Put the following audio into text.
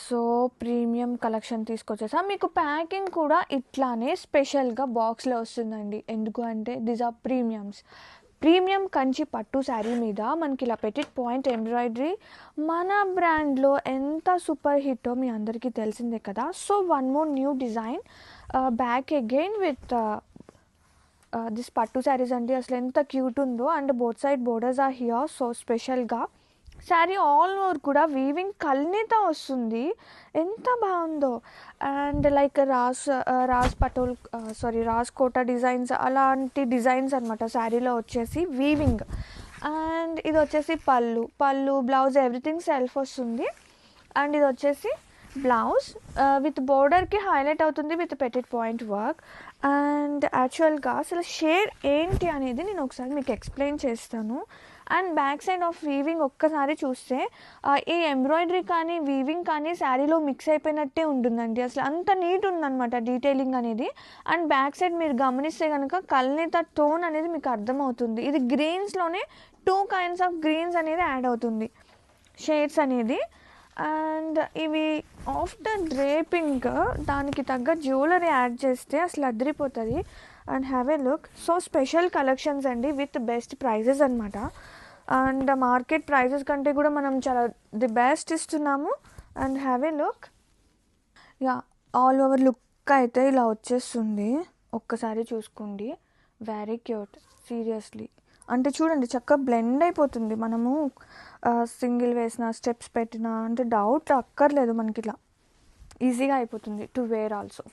So premium collection తీసుకొచ్చేసా. మీకు packing కూడా ఇట్లానే స్పెషల్‌గా బాక్స్‌లో వస్తుందండి. ఎందుకు అంటే these are premiums. Premium Kanchi పట్టు శారీ మీద మనకి ఇలా పెటిట్ పాయింట్ ఎంబ్రాయిడరీ మన బ్రాండ్‌లో ఎంత సూపర్ హిట్టో మీ అందరికీ తెలిసిందే కదా! So one more new design back again with this pattu sarees అండి. అసలు ఎంత క్యూట్ ఉందో and both side borders are here. So స్పెషల్‌గా శారీ ఆల్ ఓవర్ కూడా వీవింగ్ కల్నేత వస్తుంది. ఎంత బాగుందో. And like Raj Patol Rajkot designs అలాంటి డిజైన్స్ అనమాట శారీలో వచ్చేసి వీవింగ్. అండ్ ఇది వచ్చేసి పళ్ళు బ్లౌజ్ ఎవ్రీథింగ్ సెల్ఫ్ వస్తుంది. అండ్ ఇది వచ్చేసి బ్లౌజ్ విత్ బోర్డర్కి హైలైట్ అవుతుంది with petit point work. And యాక్చువల్గా అసలు షేడ్ ఏంటి అనేది నేను ఒకసారి మీకు ఎక్స్ప్లెయిన్ చేస్తాను. And back side of weaving ఒక్కసారి చూస్తే ఈ ఎంబ్రాయిడరీ కానీ వీవింగ్ కానీ శారీలో మిక్స్ అయిపోయినట్టే ఉంటుందండి. అసలు అంత నీట్ ఉందన్నమాట డీటెయిలింగ్ అనేది. అండ్ బ్యాక్ సైడ్ మీరు గమనిస్తే కనుక కల్నేత టోన్ అనేది మీకు అర్థమవుతుంది. ఇది గ్రీన్స్లోనే 2 kinds ఆఫ్ గ్రీన్స్ అనేది యాడ్ అవుతుంది షేడ్స్ అనేది. అండ్ ఇవి ఆఫ్టర్ డ్రేపింగ్ దానికి తగ్గ జ్యువెలరీ యాడ్ చేస్తే అసలు అదిరిపోతుంది. And have a look. So special collections అండి విత్ బెస్ట్ ప్రైజెస్ అనమాట. అండ్ మార్కెట్ ప్రైజెస్ కంటే కూడా మనం చాలా ది బెస్ట్ ఇస్తున్నాము. And have a look. Yeah all over look అయితే ఇలా వచ్చేస్తుంది. ఒక్కసారి చూసుకోండి. Very cute seriously. అంటే చూడండి చక్కగా బ్లెండ్ అయిపోతుంది. మనము సింగిల్ వేసిన స్టెప్స్ పెట్టినా అంటే డౌట్ అక్కర్లేదు. మనకి ఇలా ఈజీగా అయిపోతుంది టు వేర్ ఆల్సో.